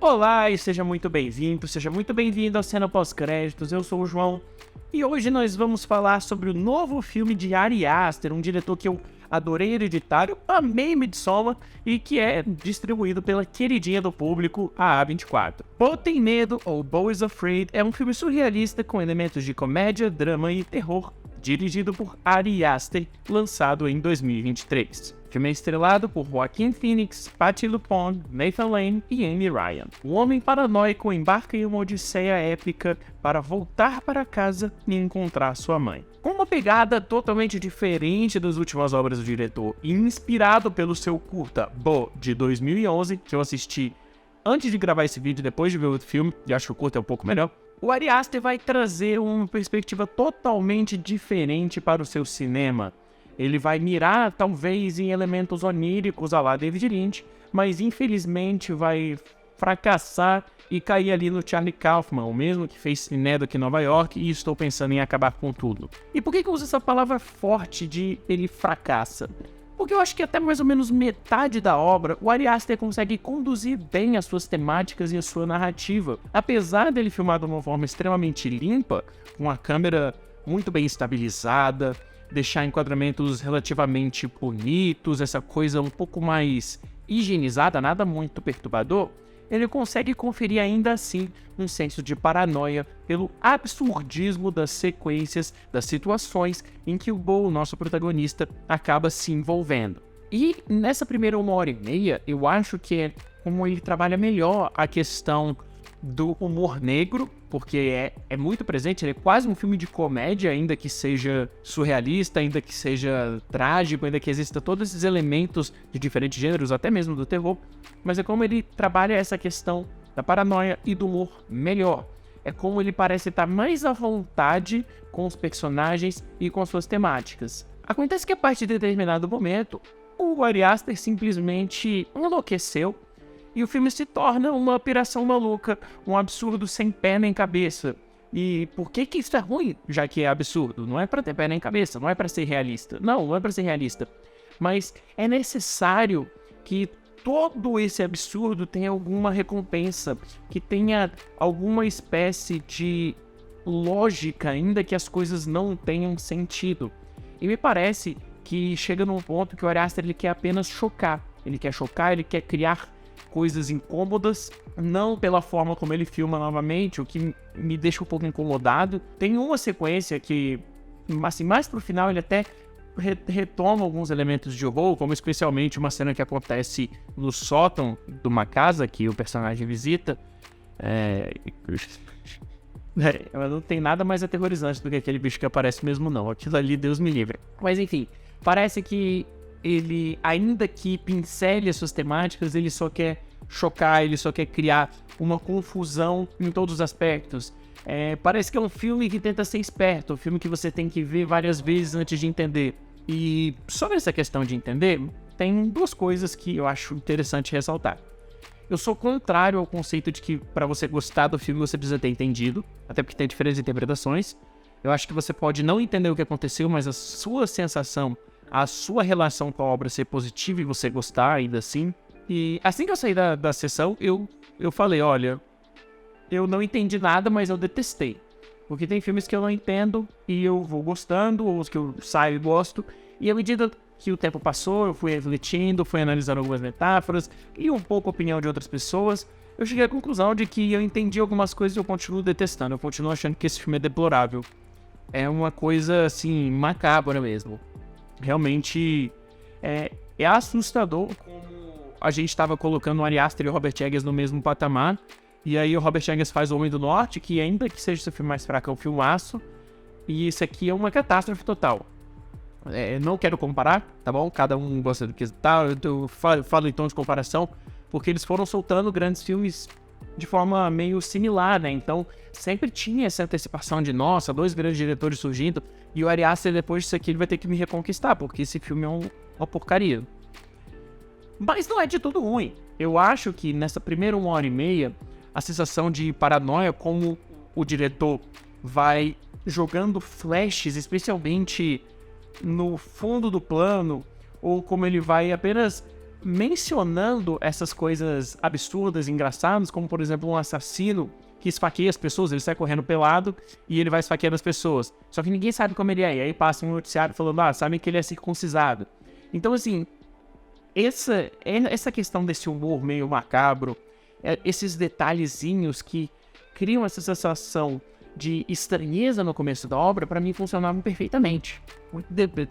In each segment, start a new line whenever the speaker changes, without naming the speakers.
Olá e seja muito bem-vindo ao Cena Pós-Créditos, eu sou o João e hoje nós vamos falar sobre o novo filme de Ari Aster, um diretor que eu adorei Hereditário, amei Midsommar e que é distribuído pela queridinha do público, a A24. Bo Tem Medo, ou Bo is Afraid, é um filme surrealista com elementos de comédia, drama e terror, dirigido por Ari Aster, lançado em 2023. O filme é estrelado por Joaquin Phoenix, Patti LuPone, Nathan Lane e Amy Ryan. O homem paranoico embarca em uma odisseia épica para voltar para casa e encontrar sua mãe. Com uma pegada totalmente diferente das últimas obras do diretor e inspirado pelo seu curta Bo, de 2011, que eu assisti antes de gravar esse vídeo, depois de ver o filme, e acho que o curta é um pouco melhor, o Ari Aster vai trazer uma perspectiva totalmente diferente para o seu cinema. Ele vai mirar, talvez, em elementos oníricos à la David Lynch, mas infelizmente vai fracassar e cair ali no Charlie Kaufman, o mesmo que fez Ciné aqui em Nova York, e estou pensando em acabar com tudo. E por que eu uso essa palavra forte de ele fracassa? Porque eu acho que até mais ou menos metade da obra, o Ari Aster consegue conduzir bem as suas temáticas e a sua narrativa. Apesar dele filmar de uma forma extremamente limpa, com a câmera muito bem estabilizada, deixar enquadramentos relativamente bonitos, essa coisa um pouco mais higienizada, nada muito perturbador, ele consegue conferir ainda assim um senso de paranoia pelo absurdismo das sequências, das situações em que o Bo, o nosso protagonista, acaba se envolvendo. E nessa primeira 1h30, eu acho que é como ele trabalha melhor a questão do humor negro, porque é muito presente, ele é quase um filme de comédia, ainda que seja surrealista, ainda que seja trágico, ainda que exista todos esses elementos de diferentes gêneros, até mesmo do terror, mas é como ele trabalha essa questão da paranoia e do humor melhor. É como ele parece estar mais à vontade com os personagens e com as suas temáticas. Acontece que a partir de determinado momento, o Ari Aster simplesmente enlouqueceu, e o filme se torna uma piração maluca, um absurdo sem pé nem cabeça. E por que isso é ruim, já que é absurdo? Não é pra ter pé nem cabeça, não é pra ser realista. Não é pra ser realista. Mas é necessário que todo esse absurdo tenha alguma recompensa, que tenha alguma espécie de lógica, ainda que as coisas não tenham sentido. E me parece que chega num ponto que o Ari Aster ele quer apenas chocar. Ele quer chocar, ele quer criar coisas incômodas, não pela forma como ele filma novamente, o que me deixa um pouco incomodado. Tem uma sequência que, assim, mais pro final ele até retoma alguns elementos de horror, como especialmente uma cena que acontece no sótão de uma casa que o personagem visita. Mas não tem nada mais aterrorizante do que aquele bicho que aparece mesmo não, aquilo ali Deus me livre. Mas enfim, parece que ele, ainda que pincele as suas temáticas, ele só quer chocar, ele só quer criar uma confusão em todos os aspectos. Parece que é um filme que tenta ser esperto, um filme que você tem que ver várias vezes antes de entender. E sobre essa questão de entender, tem duas coisas que eu acho interessante ressaltar. Eu sou contrário ao conceito de que para você gostar do filme você precisa ter entendido, até porque tem diferentes interpretações. Eu acho que você pode não entender o que aconteceu, mas a sua sensação, a sua relação com a obra ser positiva e você gostar ainda assim. E assim que eu saí da sessão, eu falei, olha, eu não entendi nada, mas eu detestei. Porque tem filmes que eu não entendo e eu vou gostando, ou os que eu saio e gosto. E à medida que o tempo passou, eu fui refletindo, fui analisando algumas metáforas e um pouco a opinião de outras pessoas. Eu cheguei à conclusão de que eu entendi algumas coisas e eu continuo detestando. Eu continuo achando que esse filme é deplorável. É uma coisa, assim, macabra mesmo. Realmente é assustador como a gente estava colocando o Ari Aster e o Robert Eggers no mesmo patamar. E aí o Robert Eggers faz O Homem do Norte, que ainda que seja seu filme mais fraco, é um filmaço. E isso aqui é uma catástrofe total. Não quero comparar, tá bom? Cada um gosta do que tá. Eu falo em tom de comparação, porque eles foram soltando grandes filmes de forma meio similar, né? Então sempre tinha essa antecipação de, nossa, dois grandes diretores surgindo. E o Ari Aster, depois disso aqui, ele vai ter que me reconquistar, porque esse filme é uma porcaria. Mas não é de tudo ruim. Eu acho que nessa primeira 1h30, a sensação de paranoia, como o diretor vai jogando flashes, especialmente no fundo do plano, ou como ele vai apenas mencionando essas coisas absurdas, engraçadas, como, por exemplo, um assassino que esfaqueia as pessoas, ele sai correndo pelado e ele vai esfaqueando as pessoas. Só que ninguém sabe como ele é. E aí passa um noticiário falando, sabem que ele é circuncisado. Então, assim, essa questão desse humor meio macabro, esses detalhezinhos que criam essa sensação de estranheza no começo da obra, pra mim funcionavam perfeitamente.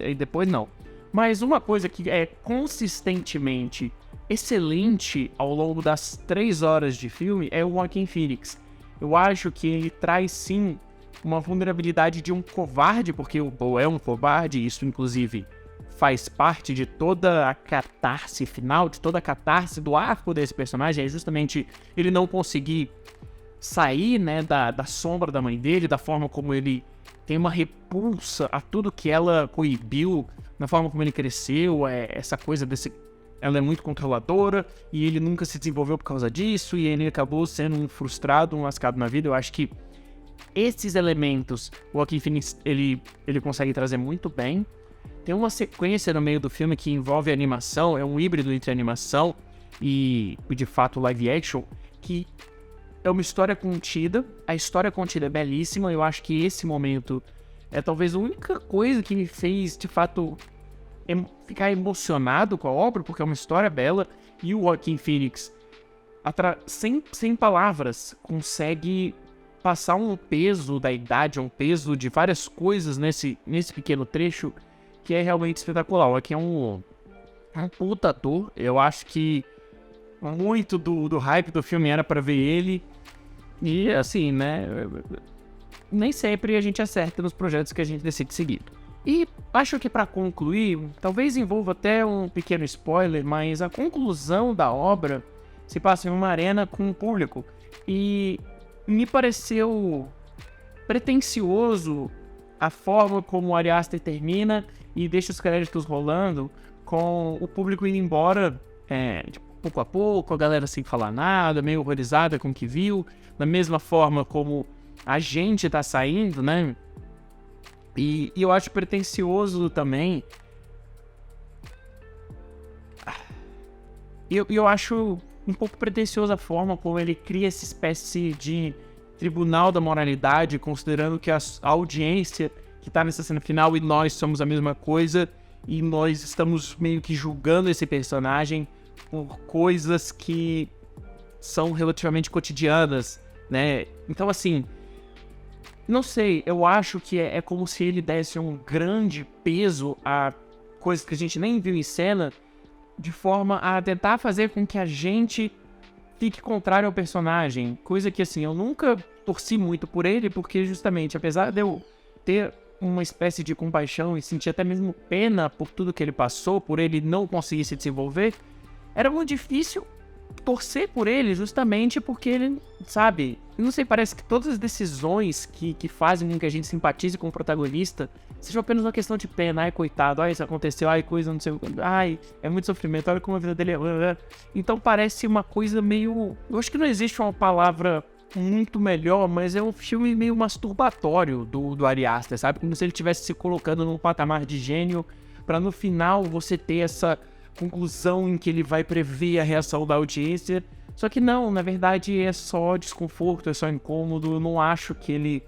E depois não. Mas uma coisa que é consistentemente excelente ao longo das 3 horas de filme é o Joaquin Phoenix. Eu acho que ele traz, sim, uma vulnerabilidade de um covarde, porque o Bo é um covarde, e isso, inclusive, faz parte de toda a catarse final, de toda a catarse do arco desse personagem, é justamente ele não conseguir sair, né, da sombra da mãe dele, da forma como ele tem uma repulsa a tudo que ela coibiu, na forma como ele cresceu, essa coisa desse... Ela é muito controladora e ele nunca se desenvolveu por causa disso e ele acabou sendo um frustrado, um lascado na vida. Eu acho que esses elementos o Joaquin Phoenix ele consegue trazer muito bem. Tem uma sequência no meio do filme que envolve animação, é um híbrido entre animação e de fato live action, que é uma história contida. A história contida é belíssima. Eu acho que esse momento é talvez a única coisa que me fez de fato ficar emocionado com a obra, porque é uma história bela, e o Joaquin Phoenix, sem palavras, consegue passar um peso da idade, um peso de várias coisas nesse pequeno trecho, que é realmente espetacular. O Joaquin é um puta ator. Eu acho que muito do hype do filme era pra ver ele, e assim, né, nem sempre a gente acerta nos projetos que a gente decide seguir. E acho que pra concluir, talvez envolva até um pequeno spoiler, mas a conclusão da obra se passa em uma arena com um público. E me pareceu pretensioso a forma como o Ari Aster termina e deixa os créditos rolando, com o público indo embora pouco a pouco, a galera sem falar nada, meio horrorizada com o que viu, da mesma forma como a gente tá saindo, né? E eu acho pretensioso também. Eu acho um pouco pretensioso a forma como ele cria essa espécie de tribunal da moralidade, considerando que a audiência que tá nessa cena final e nós somos a mesma coisa, e nós estamos meio que julgando esse personagem por coisas que são relativamente cotidianas, né? Então, assim, não sei, eu acho que é como se ele desse um grande peso a coisas que a gente nem viu em cena, de forma a tentar fazer com que a gente fique contrário ao personagem. Coisa que, assim, eu nunca torci muito por ele, porque justamente, apesar de eu ter uma espécie de compaixão e sentir até mesmo pena por tudo que ele passou, por ele não conseguir se desenvolver, era muito difícil torcer por ele, justamente porque ele, sabe, não sei, parece que todas as decisões que fazem com que a gente simpatize com o protagonista sejam apenas uma questão de pena. Ai, coitado, ai, isso aconteceu, ai, coisa, não sei, ai, é muito sofrimento, olha como a vida dele é... Então parece uma coisa meio... Eu acho que não existe uma palavra muito melhor, mas é um filme meio masturbatório do Ari Aster, sabe? Como se ele estivesse se colocando num patamar de gênio, pra no final você ter essa conclusão em que ele vai prever a reação da audiência. Só que não, na verdade é só desconforto, é só incômodo. Eu não acho que ele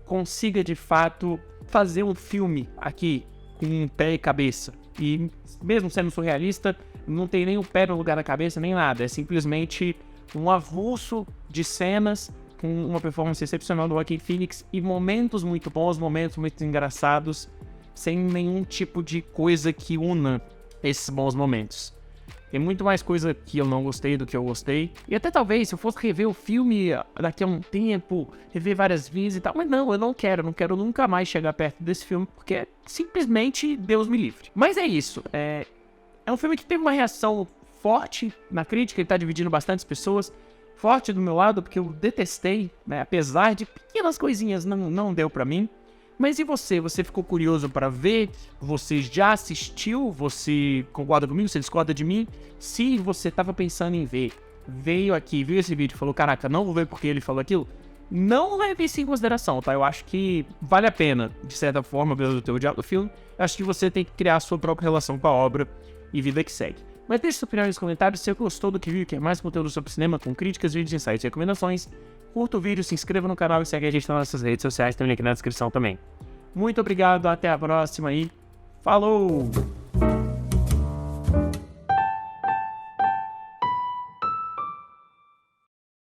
consiga de fato fazer um filme aqui com um pé e cabeça. E mesmo sendo surrealista, não tem nem o pé no lugar da cabeça, nem nada. É simplesmente um avulso de cenas com uma performance excepcional do Joaquin Phoenix e momentos muito bons, momentos muito engraçados, sem nenhum tipo de coisa que una esses bons momentos. Tem muito mais coisa que eu não gostei do que eu gostei. E até talvez, se eu fosse rever o filme daqui a um tempo, rever várias vezes e tal. Mas não, eu não quero nunca mais chegar perto desse filme, porque é simplesmente Deus me livre. Mas é isso. É um filme que teve uma reação forte na crítica, ele tá dividindo bastantes pessoas. Forte do meu lado, porque eu detestei, né? Apesar de pequenas coisinhas, não deu pra mim. Mas e você? Você ficou curioso para ver? Você já assistiu? Você concorda comigo? Você discorda de mim? Se você tava pensando em ver, veio aqui, viu esse vídeo e falou, caraca, não vou ver porque ele falou aquilo, não leve isso em consideração, tá? Eu acho que vale a pena, de certa forma, pelo teu odiado do filme. Eu acho que você tem que criar a sua própria relação com a obra e vida que segue. Mas deixe sua opinião nos comentários se você gostou do que viu e quer mais conteúdo sobre cinema, com críticas, vídeos, insights e recomendações. Curta o vídeo, se inscreva no canal e segue a gente nas nossas redes sociais, tem o link na descrição também. Muito obrigado, até a próxima e falou!